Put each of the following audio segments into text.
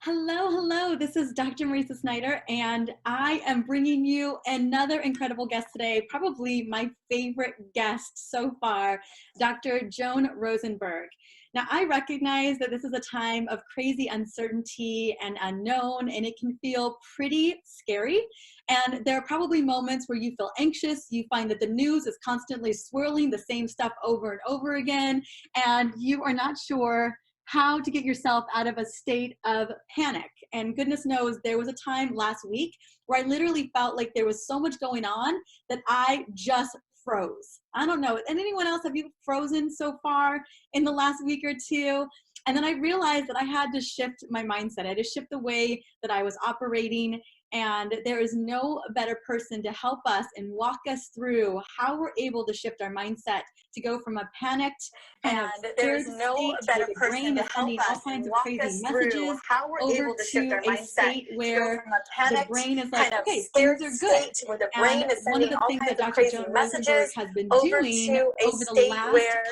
Hello, hello. This is Dr. Marisa Snyder, and I am bringing you another incredible guest today, probably my favorite guest so far, Dr. Joan Rosenberg. Now, I recognize that this is a time of crazy uncertainty and unknown, and it can feel pretty scary. And there are probably moments where you feel anxious. You find that the news is constantly swirling the same stuff over and over again, and you are not sure how to get yourself out of a state of panic. And goodness knows, there was a time last week where I literally felt like there was so much going on that I just froze. I don't know. And anyone else, have you frozen so far in the last week or two? And then I realized that I had to shift my mindset. I had to shift the way that I was operating. And there is no better person to help us and walk us through how we're able to shift our mindset to go from a panicked And there's no better person to help us and walk us through how we're able to shift our mindset to go from a panicked, kind of scared state where the brain is sending all kinds of crazy messages over to a state where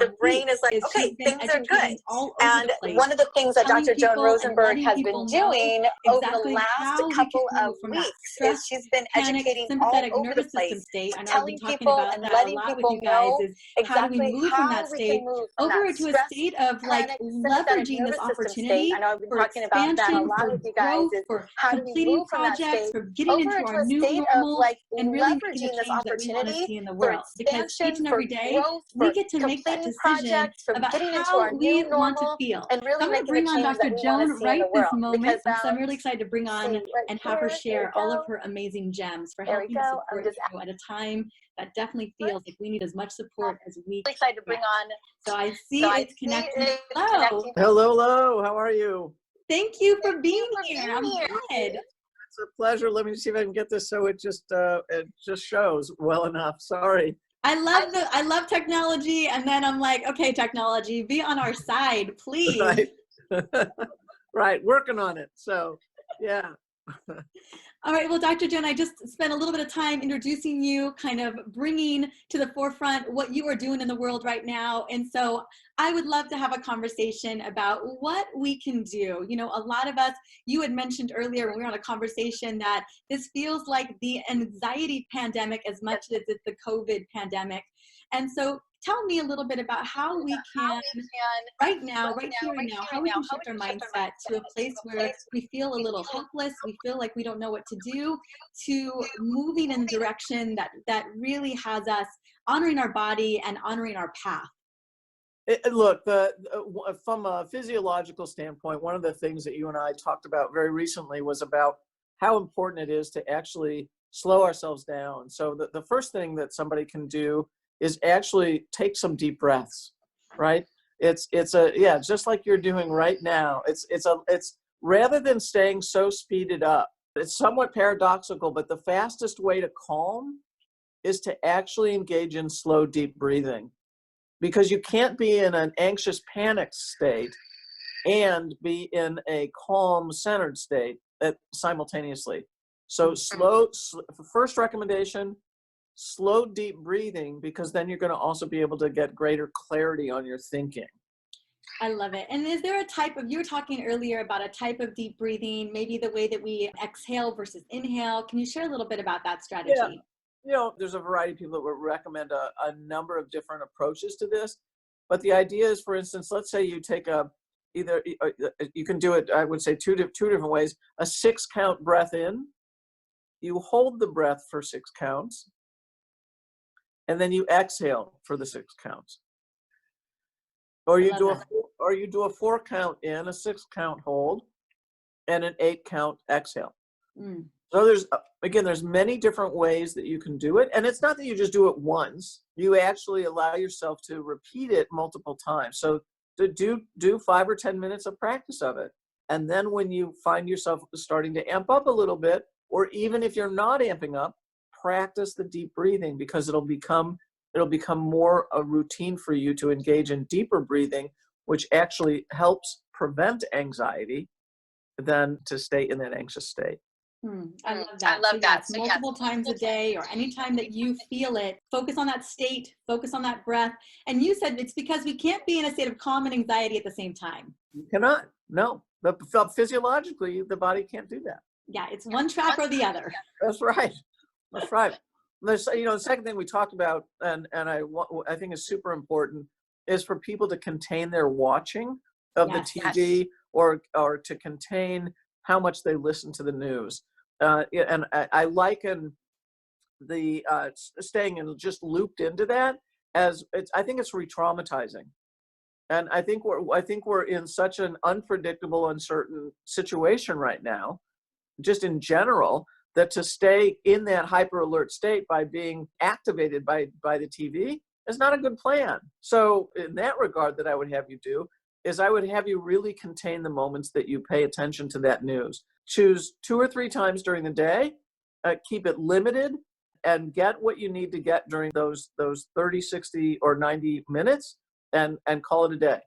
the brain is like, okay, things are good. And one of the things that Dr. Joan Rosenberg has been doing over the last couple of weeks is she's been educating all over the place, telling people and letting people know exactly how we can move from over that to a stress, state of like panic, leveraging this opportunity I know I've been for talking about that a expansion, lot for with you guys, growth, is for how do we completing move from that projects, state for getting over into into our a new state of normal, like and really making leveraging the this change that we want to opportunity see in the for world. Because each expansion, and for every day, growth, we for get to make that completing decision projects, for about getting into how our we new want to normal, feel. and So really I'm going to making the bring on change that Dr. we want to Joan see in right the this world. moment, Because because I'm really excited to bring on see right and have her here, share all of her amazing gems for there we helping to go. I'm support just you at a time that definitely feels like we need as much support as we really excited to bring get. on. So I see it's connecting. Hello. Hello, how are you? Thank you for being here. I'm good. It's a pleasure. Let me see if I can get this so it just shows well enough. Sorry. I love technology, and then I'm like, okay, technology, be on our side, please. Right. Right, working on it. So, yeah. All right, well, Dr. Joan, I just spent a little bit of time introducing you, kind of bringing to the forefront what you are doing in the world right now. And so I would love to have a conversation about what we can do. You know, a lot of us, you had mentioned earlier when we were on a conversation that this feels like the anxiety pandemic as much as it's the COVID pandemic. And so tell me a little bit about how we can, right now, right here and now, how we can shift our mindset to a place where we feel a little helpless, we feel like we don't know what to do, to moving in a direction that really has us honoring our body and honoring our path. Look, from a physiological standpoint, one of the things that you and I talked about very recently was about how important it is to actually slow ourselves down. So the first thing that somebody can do is actually take some deep breaths, right? It's just like you're doing right now. It's rather than staying so speeded up, it's somewhat paradoxical, but the fastest way to calm is to actually engage in slow, deep breathing, because you can't be in an anxious panic state and be in a calm, centered state simultaneously. So first recommendation, slow, deep breathing, because then you're going to also be able to get greater clarity on your thinking. I love it. And is there a type of, you were talking earlier about a type of deep breathing, maybe the way that we exhale versus inhale. Can you share a little bit about that strategy? Yeah. You know, there's a variety of people that would recommend a number of different approaches to this. But the idea is, for instance, let's say you take you can do it, I would say two different ways. A 6-count breath in, you hold the breath for 6 counts, and then you exhale for the 6 counts. Or you do a 4-count in, a 6-count hold, and an 8-count exhale. Mm. So there's many different ways that you can do it. And it's not that you just do it once. You actually allow yourself to repeat it multiple times. So to do 5 or 10 minutes of practice of it. And then when you find yourself starting to amp up a little bit, or even if you're not amping up, practice the deep breathing, because it'll become more a routine for you to engage in deeper breathing, which actually helps prevent anxiety than to stay in that anxious state. I love that. So yes, multiple times a day, or anytime that you feel it, focus on that state, focus on that breath. And you said it's because we can't be in a state of calm and anxiety at the same time. You cannot. No. But physiologically, the body can't do that. Yeah, it's one track or the other. That's right. That's right. There's, the second thing we talked about, and I think is super important, is for people to contain their watching of the TV, or to contain how much they listen to the news. And I liken the staying and just looped into that as I think it's re-traumatizing. And I think we're in such an unpredictable, uncertain situation right now, just in general, that to stay in that hyper alert state by being activated by the TV is not a good plan. So in that regard, that I would have you do is I would have you really contain the moments that you pay attention to that news. Choose 2 or 3 times during the day, keep it limited, and get what you need to get during those 30, 60, or 90 minutes, and call it a day.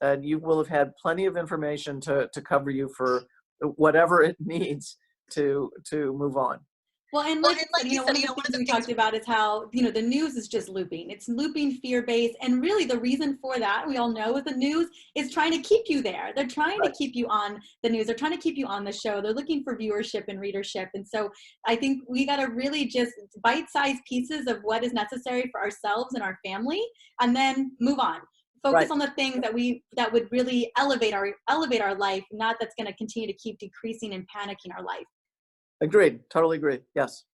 And you will have had plenty of information to cover you for whatever it needs to move on. Well, and like you said, one of the things we talked about is how, the news is just looping. It's looping fear-based. And really the reason for that, we all know with the news, is trying to keep you there. They're trying to keep you on the news. They're trying to keep you on the show. They're looking for viewership and readership. And so I think we got to really just bite-sized pieces of what is necessary for ourselves and our family, and then move on. Focus on the things that would really elevate our life, not that's going to continue to keep decreasing and panicking our life. Agreed. Totally agree. Yes.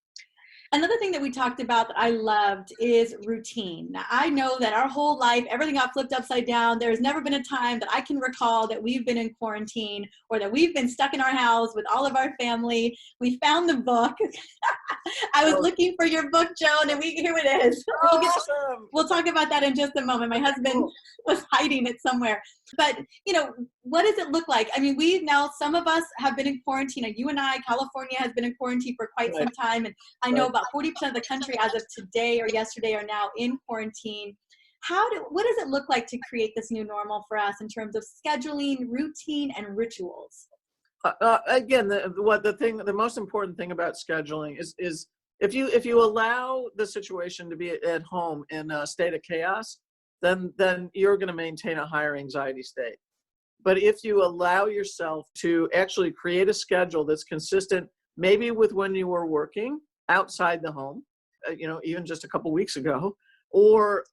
Another thing that we talked about that I loved is routine. Now, I know that our whole life, everything got flipped upside down. There's never been a time that I can recall that we've been in quarantine or that we've been stuck in our house with all of our family. We found the book. I was looking for your book, Joan, and here it is. We'll talk about that in just a moment. My husband was hiding it somewhere. But, what does it look like? I mean, some of us have been in quarantine. You and I, California has been in quarantine for quite some time. And I know about 40% of the country as of today or yesterday are now in quarantine. What does it look like to create this new normal for us in terms of scheduling, routine, and rituals? Again, the most important thing about scheduling is if you allow the situation to be at home in a state of chaos, then you're going to maintain a higher anxiety state. But if you allow yourself to actually create a schedule that's consistent, maybe with when you were working outside the home, even just a couple weeks ago, or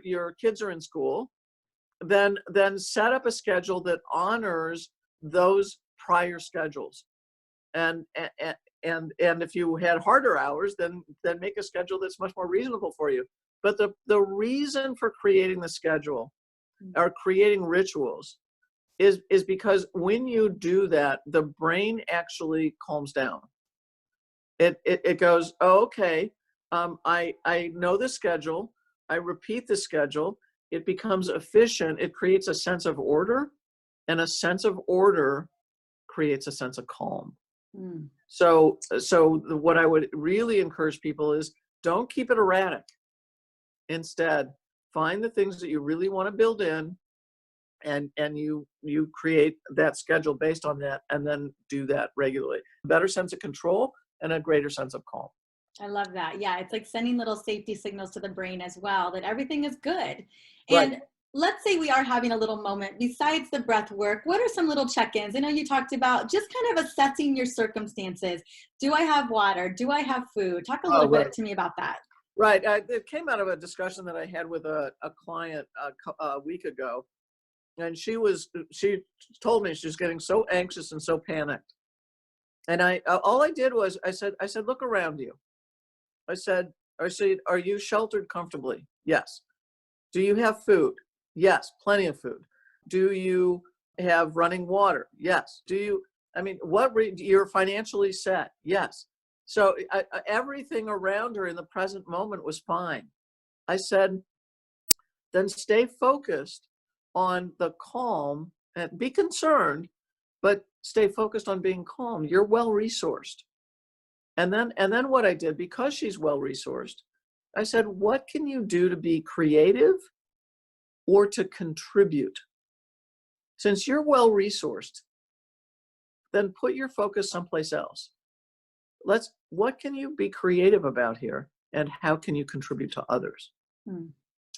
your kids are in school, then set up a schedule that honors those prior schedules. And if you had harder hours, then make a schedule that's much more reasonable for you. But the reason for creating the schedule or creating rituals is because when you do that, the brain actually calms down. It goes, oh, okay, I know the schedule. I repeat the schedule. It becomes efficient. It creates a sense of order, and a sense of order creates a sense of calm. Mm. So what I would really encourage people is don't keep it erratic. Instead, find the things that you really want to build in, and you create that schedule based on that, and then do that regularly. A better sense of control and a greater sense of calm. I love that. Yeah, it's like sending little safety signals to the brain as well, that everything is good. And let's say we are having a little moment besides the breath work. What are some little check-ins? I know you talked about just kind of assessing your circumstances. Do I have water? Do I have food? Talk a little bit to me about that. Right. It came out of a discussion that I had with a client a week ago. And she told me she's getting so anxious and so panicked. And all I did was I said, look around you. I said, are you sheltered comfortably? Yes. Do you have food? Yes, plenty of food. Do you have running water? Yes. You're financially set? Yes. So everything around her in the present moment was fine. I said, then stay focused on the calm and be concerned, but stay focused on being calm. You're well-resourced. And then what I did, because she's well-resourced, I said, what can you do to be creative or to contribute? Since you're well-resourced, then put your focus someplace else. What can you be creative about here, and how can you contribute to others?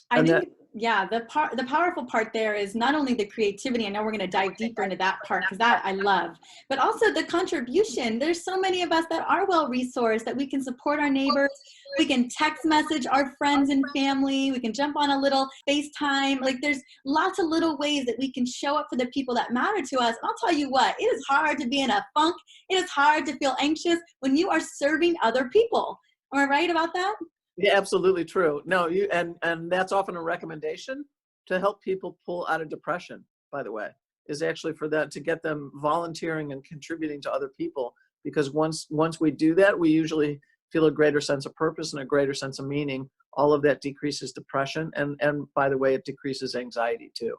I think Yeah, the powerful part there is not only the creativity. I know we're going to dive deeper into that part because that I love, but also the contribution. There's so many of us that are well resourced that we can support our neighbors. We can text message our friends and family. We can jump on a little FaceTime. Like there's lots of little ways that we can show up for the people that matter to us. And I'll tell you what, it is hard to be in a funk. It is hard to feel anxious when you are serving other people. Am I right about that? Yeah, absolutely true. No, you and that's often a recommendation to help people pull out of depression, by the way, is actually for that to get them volunteering and contributing to other people. Because once we do that, we usually feel a greater sense of purpose and a greater sense of meaning. All of that decreases depression, and by the way, it decreases anxiety too.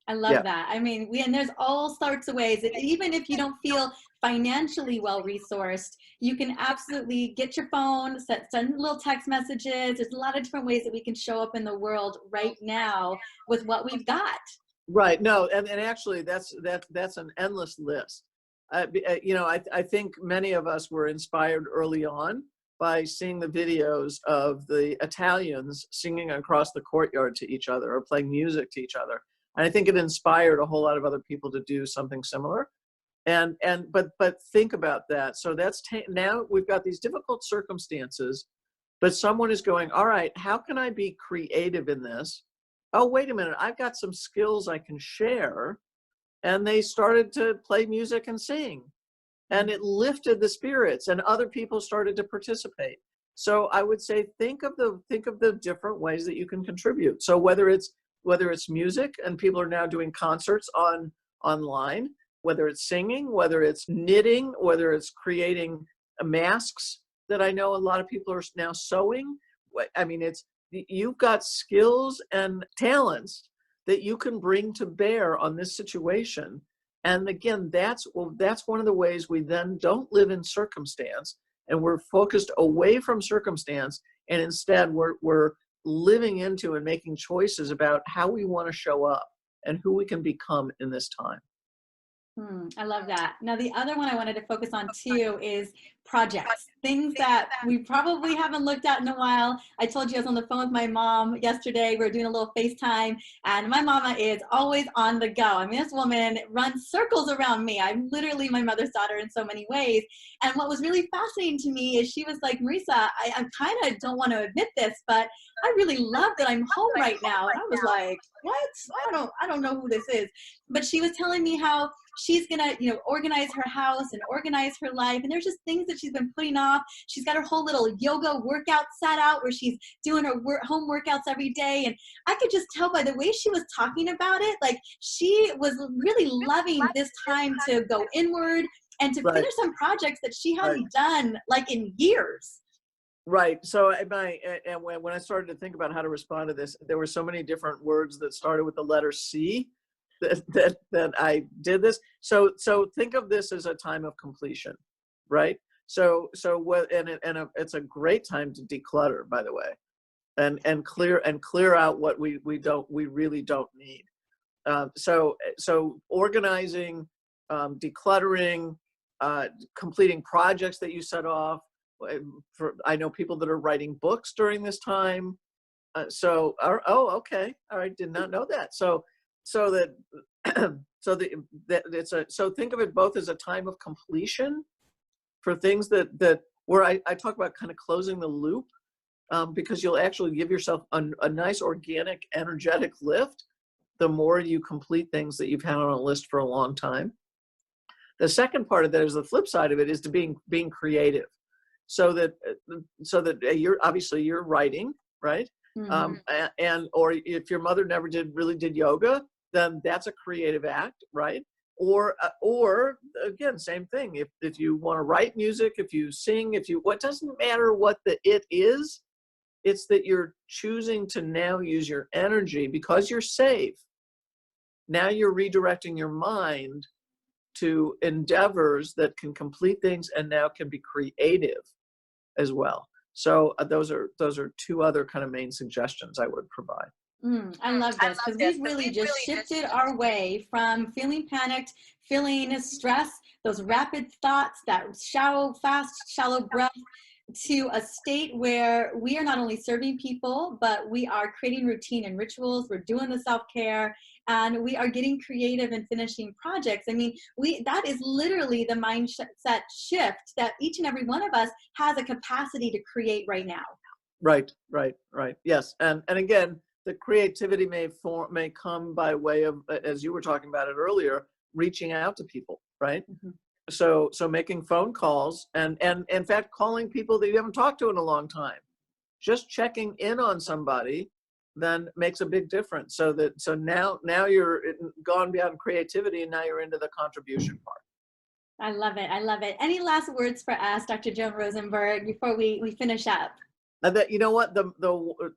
I love that. I mean, and there's all sorts of ways that even if you don't feel financially well resourced, you can absolutely get your phone, send little text messages. There's a lot of different ways that we can show up in the world right now with what we've got. Right. No, and actually that's an endless list. You know, I think many of us were inspired early on by seeing the videos of the Italians singing across the courtyard to each other or playing music to each other. And I think it inspired a whole lot of other people to do something similar. But think about that. So that's now we've got these difficult circumstances, but someone is going, all right, how can I be creative in this? Oh, wait a minute, I've got some skills I can share. And they started to play music and sing, and it lifted the spirits, and other people started to participate. So I would say think of the different ways that you can contribute. So whether it's music, and people are now doing concerts online, whether it's singing, whether it's knitting, whether it's creating masks that I know a lot of people are now sewing. I mean, you've got skills and talents that you can bring to bear on this situation. And again, that's one of the ways we then don't live in circumstance, and we're focused away from circumstance, and instead we're living into and making choices about how we want to show up and who we can become in this time. I love that. Now, the other one I wanted to focus on too is projects, things that we probably haven't looked at in a while. I told you I was on the phone with my mom yesterday. We were doing a little FaceTime, and my mama is always on the go. I mean, this woman runs circles around me. I'm literally my mother's daughter in so many ways. And what was really fascinating to me is she was like, Marisa, I kind of don't want to admit this, but I really love that I'm home right now. And I was like, what? I don't know who this is. But she was telling me how she's gonna, organize her house and organize her life. And there's just things that she's been putting off. She's got her whole little yoga workout set out where she's doing her home workouts every day. And I could just tell by the way she was talking about it, like she was really loving this time to go inward and to finish some projects that she hadn't done like in years. Right. So when I started to think about how to respond to this, there were so many different words that started with the letter C that I did this. So think of this as a time of completion, right? So it's a great time to declutter, by the way, and clear out what we really don't need. So organizing, decluttering, completing projects that you set off. I know people that are writing books during this time. Okay, all right, did not know that. So think of it both as a time of completion for things that where I talk about kind of closing the loop, because you'll actually give yourself a nice organic, energetic lift the more you complete things that you've had on a list for a long time. The second part of that is the flip side of it is to being creative. So that you're writing, right? Mm-hmm. Or if your mother never really did yoga, then that's a creative act, right? Or again, same thing. If you want to write music, if you sing, what doesn't matter what it is, it's that you're choosing to now use your energy because you're safe. Now you're redirecting your mind to endeavors that can complete things and now can be creative as well. So those are two other kind of main suggestions I would provide. I love this because we've really just shifted our way from feeling panicked, feeling stress, those rapid thoughts, that shallow breath, to a state where we are not only serving people, but we are creating routine and rituals. We're doing the self-care, and we are getting creative and finishing projects. I mean, that is literally the mindset shift that each and every one of us has a capacity to create right now. Right. Yes. And again, the creativity may come by way of, as you were talking about it earlier, reaching out to people, right? Mm-hmm. So making phone calls and in fact, calling people that you haven't talked to in a long time, just checking in on somebody then makes a big difference. So now you're gone beyond creativity and now you're into the contribution part. I love it. I love it. Any last words for us, Dr. Joan Rosenberg, before we finish up? That, you know what,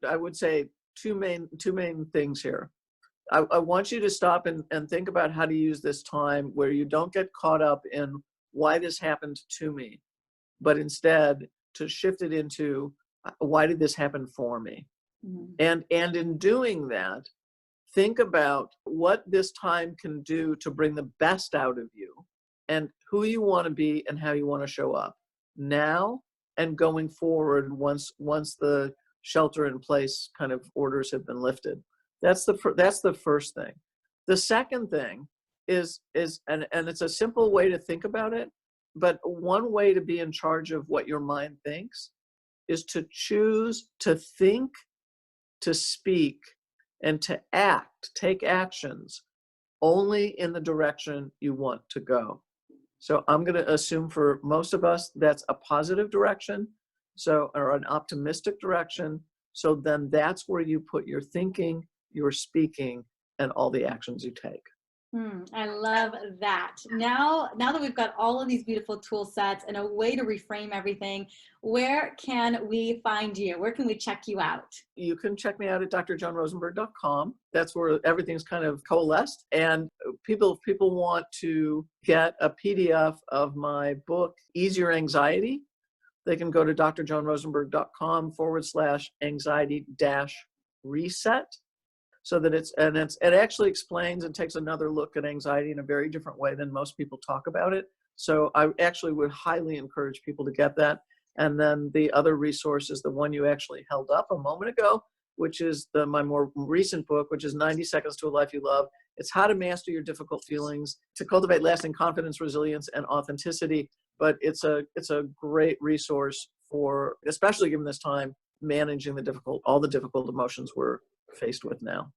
I would say two main things here. I want you to stop and think about how to use this time where you don't get caught up in why this happened to me, but instead to shift it into why did this happen for me? Mm-hmm. And in doing that, think about what this time can do to bring the best out of you and who you want to be and how you want to show up now and going forward once the shelter in place kind of orders have been lifted. That's the first thing. The second thing is and it's a simple way to think about it, but one way to be in charge of what your mind thinks is to choose to think, to speak, and to take actions only in the direction you want to go. So I'm going to assume for most of us, that's a positive direction, or an optimistic direction. So then that's where you put your thinking, your speaking, and all the actions you take. I love that. Now that we've got all of these beautiful tool sets and a way to reframe everything, where can we find you? Where can we check you out? You can check me out at drjohnrosenberg.com. That's where everything's kind of coalesced. And if people want to get a PDF of my book, Ease Your Anxiety, they can go to drjohnrosenberg.com/anxiety-reset. So that it actually explains and takes another look at anxiety in a very different way than most people talk about it. So I actually would highly encourage people to get that. And then the other resource is the one you actually held up a moment ago, which is my more recent book, which is 90 Seconds to a Life You Love. It's how to master your difficult feelings, to cultivate lasting confidence, resilience, and authenticity. But it's a great resource for, especially given this time, managing all the difficult emotions we're faced with now.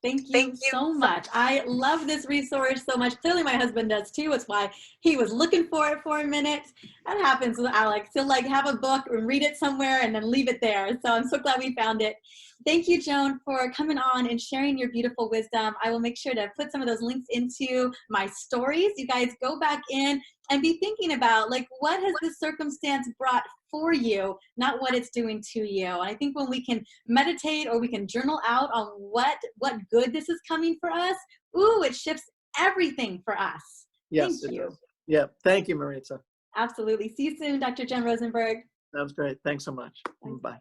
Thank you so much. I love this resource so much. Clearly my husband does too. It's why he was looking for it for a minute. That happens with Alex. He'll have a book and read it somewhere and then leave it there. So I'm so glad we found it. Thank you, Joan, for coming on and sharing your beautiful wisdom. I will make sure to put some of those links into my stories. You guys go back in and be thinking about what has this circumstance brought for you, not what it's doing to you. And I think when we can meditate or we can journal out on what good this is coming for us, it shifts everything for us. Yes, Thank you. Does. Yeah, thank you, Maritza. Absolutely. See you soon, Dr. Joan Rosenberg. That was great. Thanks so much. Thanks. Bye.